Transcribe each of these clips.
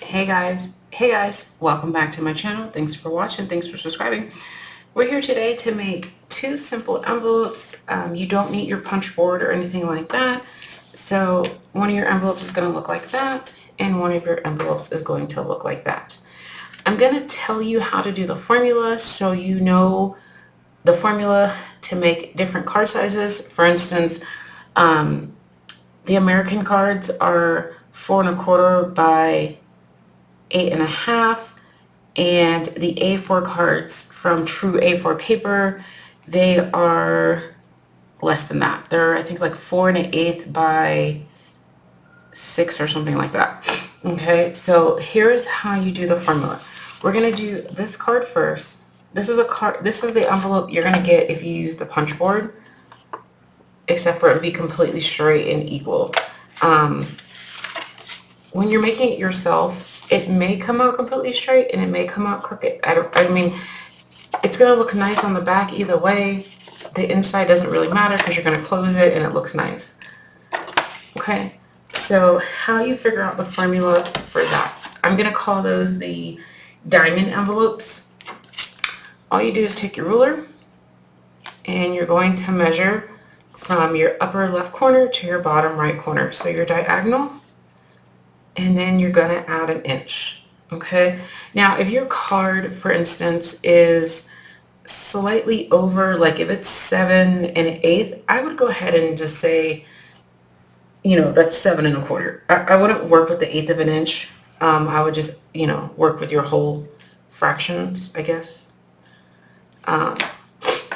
Hey guys, welcome back to my channel. Thanks for watching. Thanks for subscribing. We're here today to make two simple envelopes. You don't need your punch board or anything like that. So one of your envelopes is going to look like that, and one of your envelopes is going to look like that. I'm going to tell you how to do the formula so you know the formula to make different card sizes. For instance, the American cards are 4¼ by 8½, and the A4 cards from true A4 paper, they are less than that. They're, I think, like 4⅛ by 6 or something like that. Okay, so here's how you do the formula. We're gonna do this card first. This is the envelope you're gonna get if you use the punch board, except for it to be completely straight and equal. When you're making it yourself, it may come out completely straight and it may come out crooked. I mean, it's going to look nice on the back either way. The inside doesn't really matter because you're going to close it and it looks nice. Okay, so how you figure out the formula for that? I'm going to call those the diamond envelopes. All you do is take your ruler and you're going to measure from your upper left corner to your bottom right corner. So your diagonal. And then you're going to add 1 inch. Okay. Now, if your card, for instance, is slightly over, like if it's 7⅛, I would go ahead and just say, that's 7¼ I wouldn't work with the 1/8 of an inch. I would just, work with your whole fractions, I guess.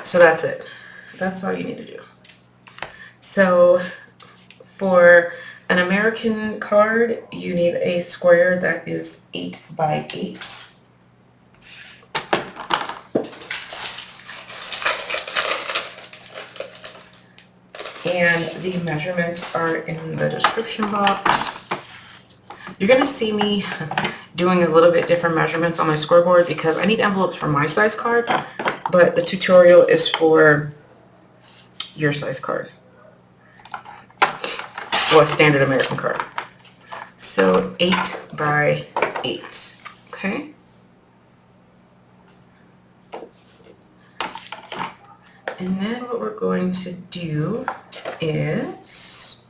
So that's it. That's all you need to do. So for an American card, you need a square that is 8 by 8. And the measurements are in the description box. You're going to see me doing a little bit different measurements on my scoreboard because I need envelopes for my size card, but the tutorial is for your size card. Well, standard American card. So 8 by 8, okay? And then what we're going to do is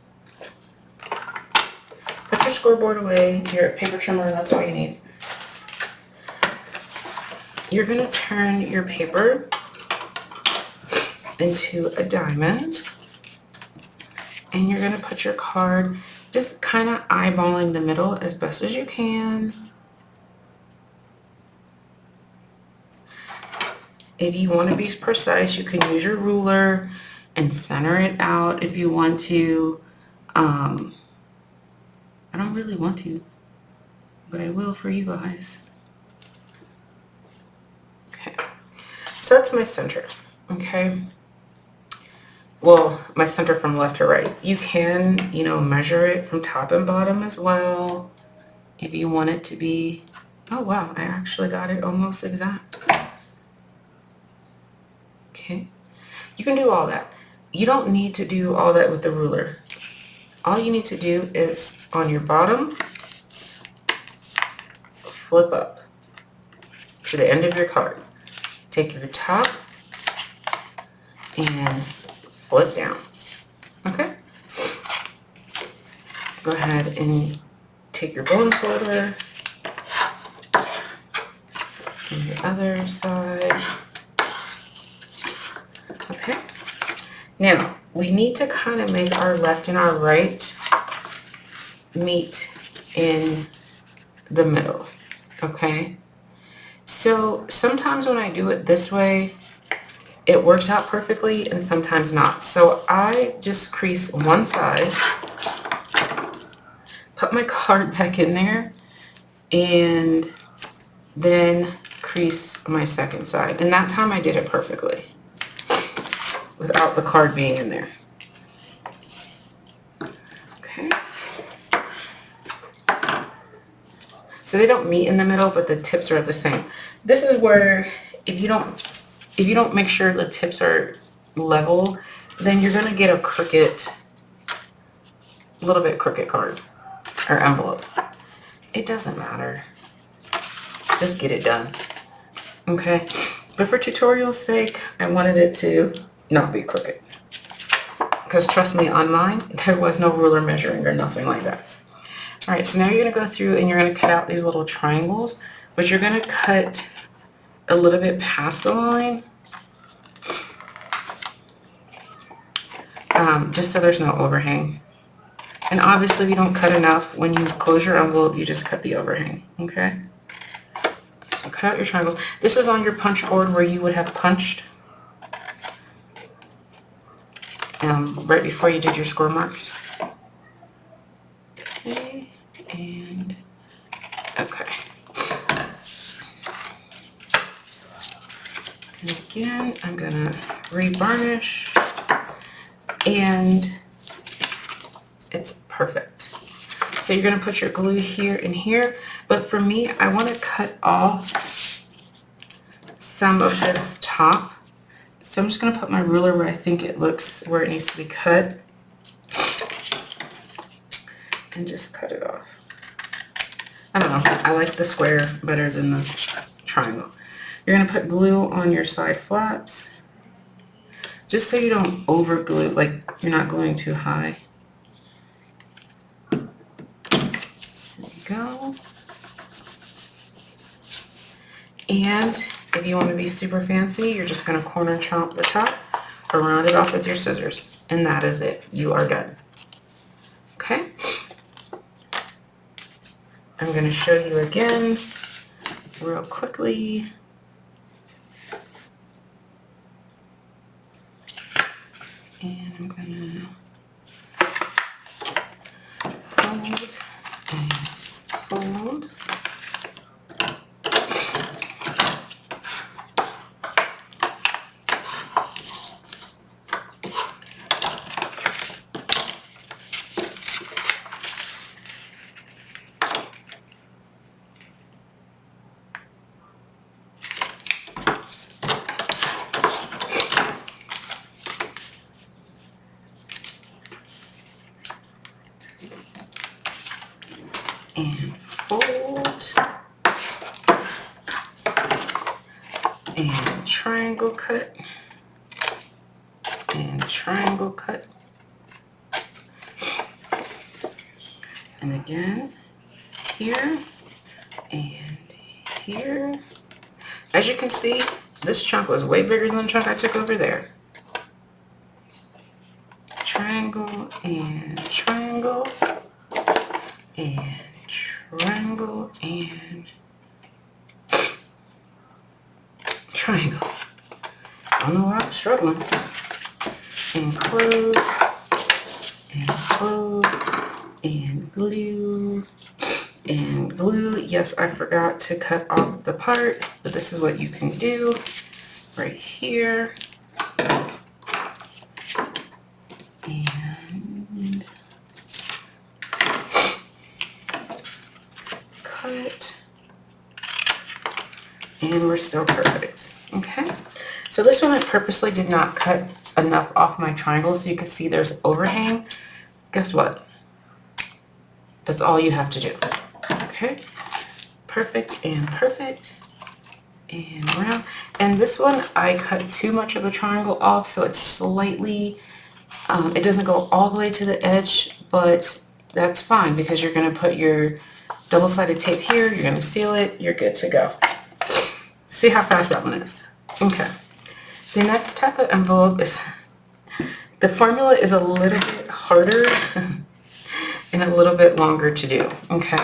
put your scoreboard away, your paper trimmer, that's all you need. You're gonna turn your paper into a diamond. And you're going to put your card just kind of eyeballing the middle as best as you can. If you want to be precise, you can use your ruler and center it out if you want to. I don't really want to, but I will for you guys. Okay, so that's my center, okay? Well, my center from left to right. You can, measure it from top and bottom as well. If you want it to be, oh wow, I actually got it almost exact. Okay. You can do all that. You don't need to do all that with the ruler. All you need to do is on your bottom, flip up to the end of your card. Take your top and flip down. Okay. Go ahead and take your bone folder and your other side. Okay. Now we need to kind of make our left and our right meet in the middle. Okay. So sometimes when I do it this way, it works out perfectly and sometimes not. So I just crease one side, put my card back in there, and then crease my second side. And that time I did it perfectly without the card being in there. Okay. So they don't meet in the middle, but the tips are the same. This is where if you don't make sure the tips are level, then you're going to get a little bit crooked card or envelope. It doesn't matter. Just get it done. Okay? But for tutorial's sake, I wanted it to not be crooked. Because trust me, on mine, there was no ruler measuring or nothing like that. All right, so now you're going to go through and you're going to cut out these little triangles, but you're going to cut a little bit past the line, just so there's no overhang. And obviously, if you don't cut enough, when you close your envelope, you just cut the overhang, okay? So cut out your triangles. This is on your punch board where you would have punched right before you did your score marks. Okay, and okay. And again, I'm gonna re-varnish, and it's perfect. So you're gonna put your glue here and here, but for me, I wanna cut off some of this top. So I'm just gonna put my ruler where I think it looks, where it needs to be cut, and just cut it off. I don't know, I like the square better than the triangle. You're gonna put glue on your side flaps, just so you don't over glue, like you're not gluing too high. There you go. And if you want to be super fancy, you're just gonna corner chomp the top or round it off with your scissors. And that is it, you are done. Okay? I'm gonna show you again real quickly. And I'm gonna fold and fold. And fold, and triangle cut, and triangle cut, and again here and here. As you can see, this chunk was way bigger than the chunk I took over there. Triangle and triangle and triangle and triangle. I don't know why I'm struggling. And close and glue and glue. Yes, I forgot to cut off the part, but this is what you can do right here. And cut. And we're still perfect. Okay, so this one I purposely did not cut enough off my triangle so you can see there's overhang. Guess what? That's all you have to do. Okay, perfect and perfect and round. And this one I cut too much of a triangle off, so it's slightly, it doesn't go all the way to the edge, but that's fine because you're going to put your double-sided tape here, you're going to seal it, you're good to go. See how fast that one is. Okay. The next type of envelope is, the formula is a little bit harder and a little bit longer to do. Okay.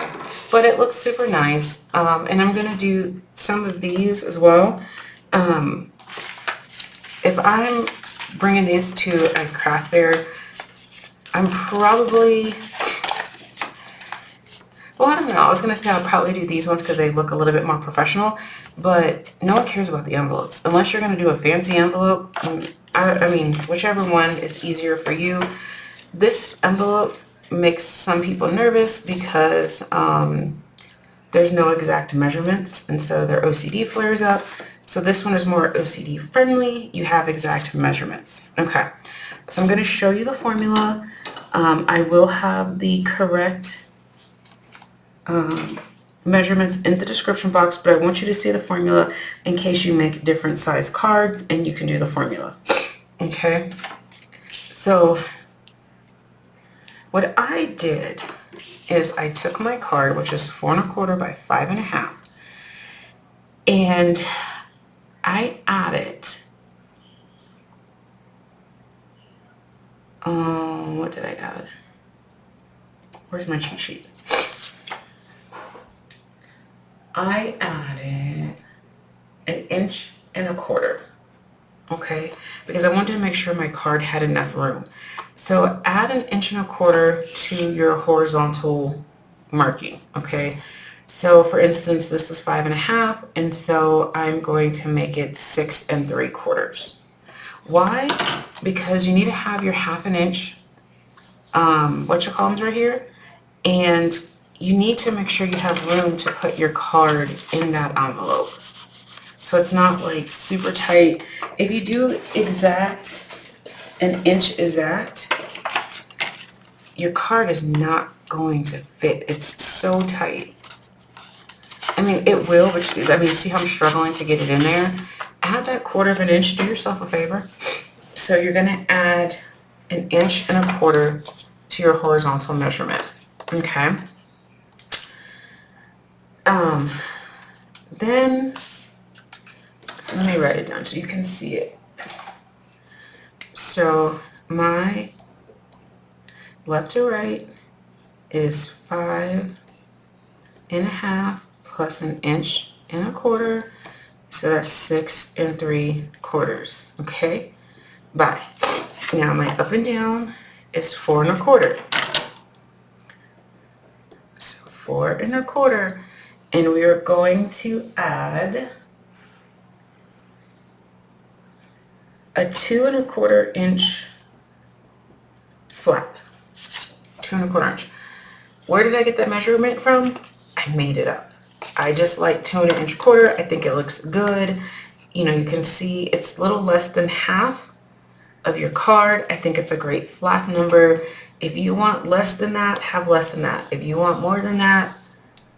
But it looks super nice. And I'm going to do some of these as well. If I'm bringing these to a craft fair, I'm probably, well, I don't know. I was going to say I'll probably do these ones because they look a little bit more professional, but no one cares about the envelopes. Unless you're going to do a fancy envelope, I mean, whichever one is easier for you. This envelope makes some people nervous because there's no exact measurements, and so their OCD flares up. So this one is more OCD friendly. You have exact measurements. Okay, so I'm going to show you the formula. I will have the correct measurements in the description box, but I want you to see the formula in case you make different size cards and you can do the formula. Okay, so what I did is I took my card, which is 4 1/4 by 5 1/2, and I added, what did I add? Where's my cheat sheet? I added 1 1/4 inches, okay? Because I wanted to make sure my card had enough room. So add 1 1/4 inches to your horizontal marking, okay? So for instance, this is 5 1/2, and so I'm going to make it 6 3/4. Why? Because you need to have your 1/2 inch, right here, and you need to make sure you have room to put your card in that envelope. So it's not like super tight. If you do exact, 1 inch exact, your card is not going to fit. It's so tight. I mean, it will, but you see how I'm struggling to get it in there? Add that 1/4 inch, do yourself a favor. So you're gonna add 1 1/4 inches to your horizontal measurement, okay? Then, let me write it down so you can see it. So my left to right is 5 1/2 plus 1 1/4 inches. So that's 6 3/4, okay? Bye. Now my up and down is 4 1/4. So 4 1/4, and we are going to add a 2 1/4 inch flap. 2 1/4 inch. Where did I get that measurement from? I made it up. I just like 2 1/4. I think it looks good. You know, you can see it's a little less than half of your card. I think it's a great flap number. If you want less than that, have less than that. If you want more than that,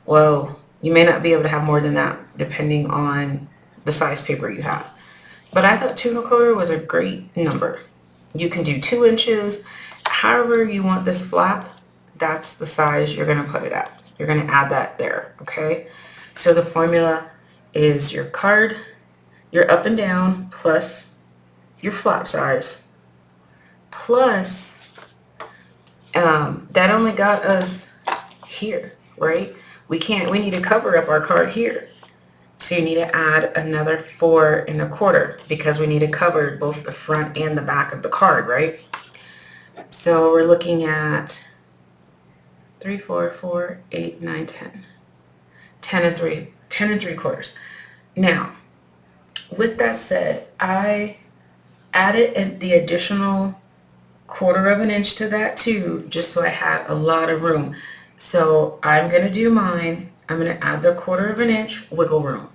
well, you may not be able to have more than that depending on the size paper you have. But I thought 2 1/4 was a great number. You can do 2 inches. However you want this flap, that's the size you're going to put it at. You're going to add that there, okay? So the formula is your card, your up and down, plus your flap size, plus that only got us here, right? We need to cover up our card here. So you need to add another 4 1/4 because we need to cover both the front and the back of the card, right? So we're looking at 3, 4, 4, 8, 9, 10. 10 3/4. Now, with that said, I added the additional 1/4 inch to that too, just so I had a lot of room. So I'm going to do mine. I'm going to add the 1/4 inch wiggle room.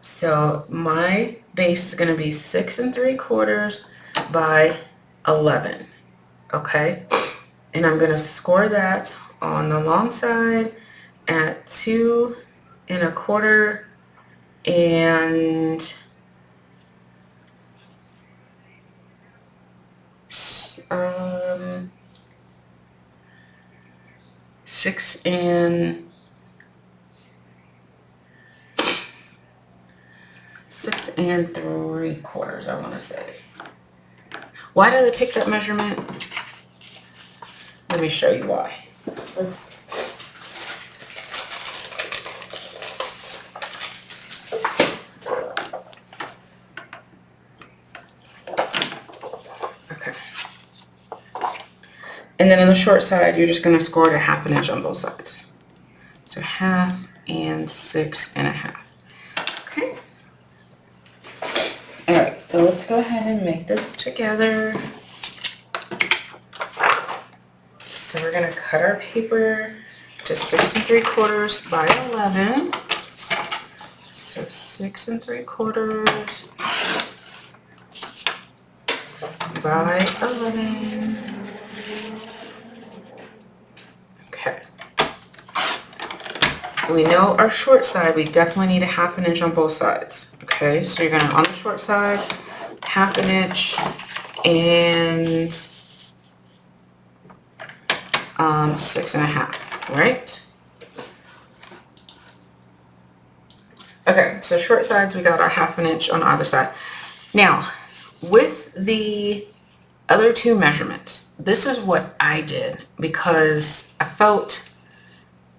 So my base is going to be 6 3/4 by 11. Okay. And I'm going to score that on the long side at 2 1/4 and 6 3/4, I want to say. Why did I pick that measurement? Let me show you why. Okay. And then on the short side, you're just going to score it a 1/2 inch on both sides. So 1/2 and 6 1/2. Okay. All right, so let's go ahead and make this together. So we're going to cut our paper to 6 3/4 by 11. So 6 3/4 by 11. Okay. we know our short side, we definitely need a 1/2 inch on both sides. Okay, so you're gonna, on the short side, 1/2 inch and 6.5, right? Okay, so short sides, we got our 1/2 inch on either side. Now, with the other two measurements, this is what I did because I felt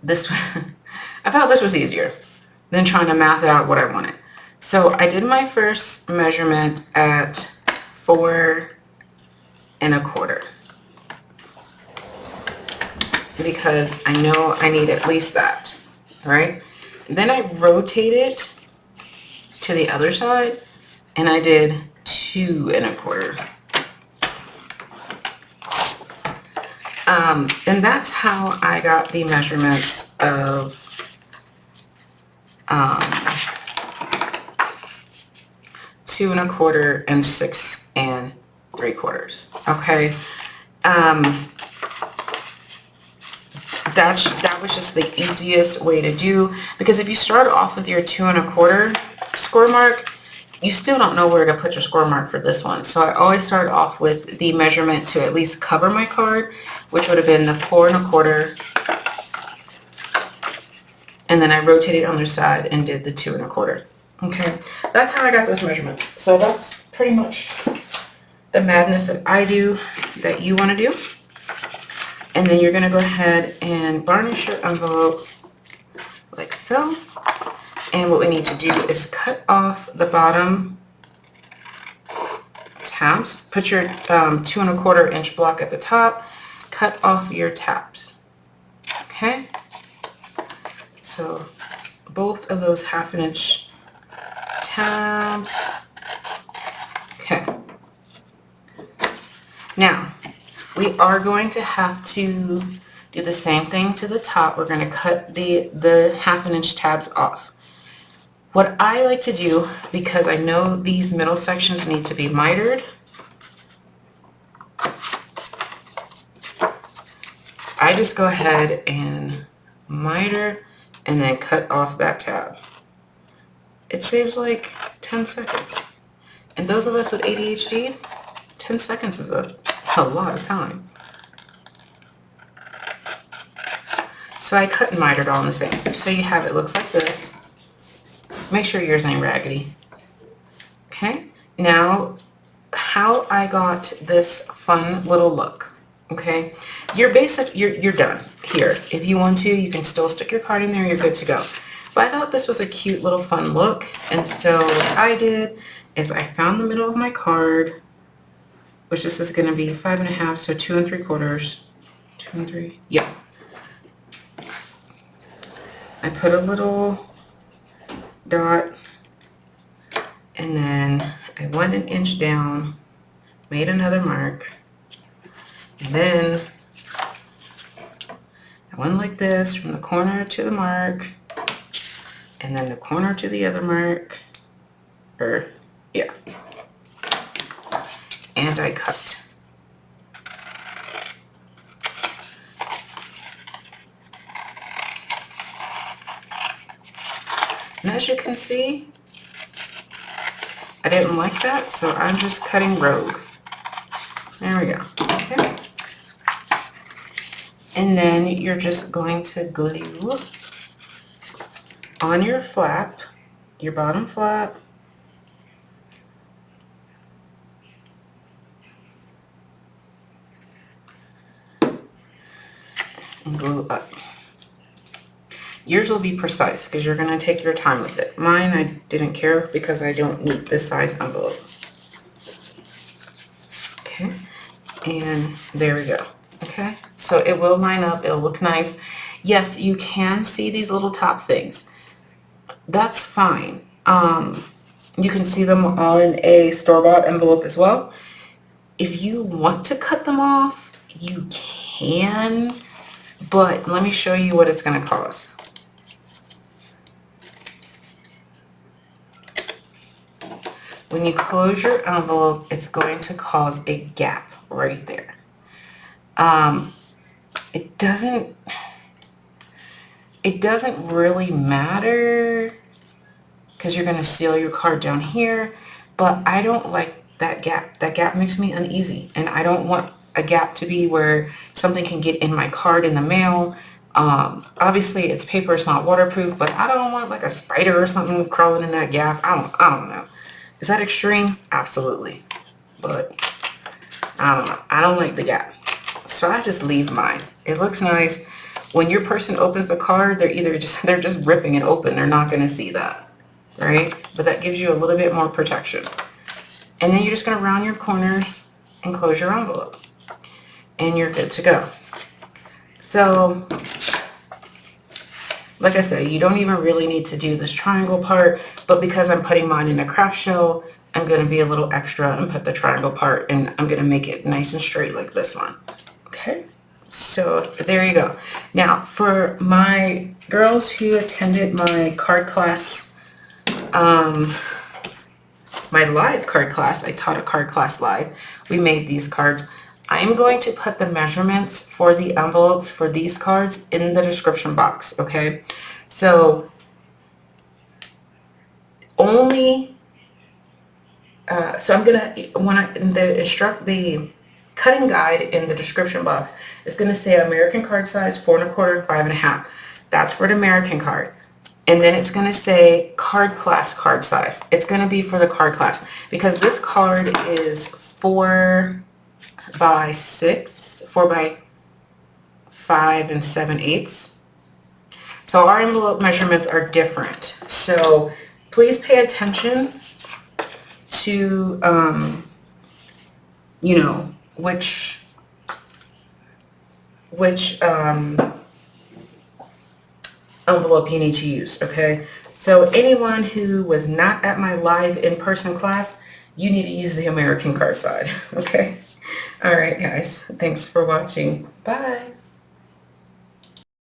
this was easier than trying to math out what I wanted. So I did my first measurement at 4 1/4 because I know I need at least that, right? Then I rotated to the other side and I did 2 1/4. And that's how I got the measurements of 2 1/4 and 6 3/4. Okay. That was just the easiest way to do, because if you start off with your 2 1/4 score mark, you still don't know where to put your score mark for this one. So I always start off with the measurement to at least cover my card, which would have been the 4 1/4. And then I rotated on the side and did the 2 1/4. Okay, that's how I got those measurements. So that's pretty much the madness that I do that you want to do. And then you're going to go ahead and varnish your envelope like so. And what we need to do is cut off the bottom tabs. Put your 2 1/4 inch block at the top. Cut off your tabs. Okay. So both of those 1/2 inch tabs. Okay. Now, we are going to have to do the same thing to the top. We're going to cut the 1/2 inch tabs off. What I like to do, because I know these middle sections need to be mitered, I just go ahead and miter and then cut off that tab. It saves like 10 seconds. And those of us with ADHD, 10 seconds is a lot of time. So I cut and mitered all in the same. So you have it looks like this. Make sure yours ain't raggedy. Okay, now how I got this fun little look. Okay, you're done here. If you want to, you can still stick your card in there, you're good to go. But I thought this was a cute little fun look, and so what I did is I found the middle of my card, which this is going to be 5 1/2, so 2 3/4, 2 3, yeah. I put a little dot, and then I went 1 inch down, made another mark, and then I went like this from the corner to the mark, and then the corner to the other mark, yeah, and I cut. And as you can see, I didn't like that, so I'm just cutting rogue. There we go. Okay. And then you're just going to glue on your flap, your bottom flap, and glue up. Yours will be precise because you're going to take your time with it. Mine, I didn't care because I don't need this size envelope. Okay, and there we go. Okay, so it will line up, it'll look nice. Yes, you can see these little top things. That's fine. You can see them on a store-bought envelope as well. If you want to cut them off, you can, but let me show you what it's going to cost. When you close your envelope, it's going to cause a gap right there. It doesn't, it doesn't really matter because you're going to seal your card down here, but I don't like that gap. That gap makes me uneasy, and I don't want a gap to be where something can get in my card in the mail. Obviously it's paper, it's not waterproof, but I don't want like a spider or something crawling in that gap. I don't know. Is that extreme? Absolutely. But I don't know. I don't like the gap. So I just leave mine. It looks nice. When your person opens the card, they're just ripping it open. They're not going to see that, right? But that gives you a little bit more protection. And then you're just going to round your corners and close your envelope. And you're good to go. So, like I said, you don't even really need to do this triangle part, but because I'm putting mine in a craft show, I'm going to be a little extra and put the triangle part, and I'm going to make it nice and straight like this one. Okay, so there you go. Now, for my girls who attended my card class, my live card class, I taught a card class live. We made these cards. I'm going to put the measurements for the envelopes for these cards in the description box, okay? So only, so I'm gonna, the cutting guide in the description box is gonna say American card size 4 1/4, 5 1/2. That's for the American card. And then it's gonna say card class card size. It's gonna be for the card class because this card is 4 by 6, 4 by 5 and 7/8. So our envelope measurements are different. So please pay attention to, you know, which envelope you need to use, okay? So anyone who was not at my live in-person class, you need to use the American card side, okay? All right, guys. Thanks for watching. Bye.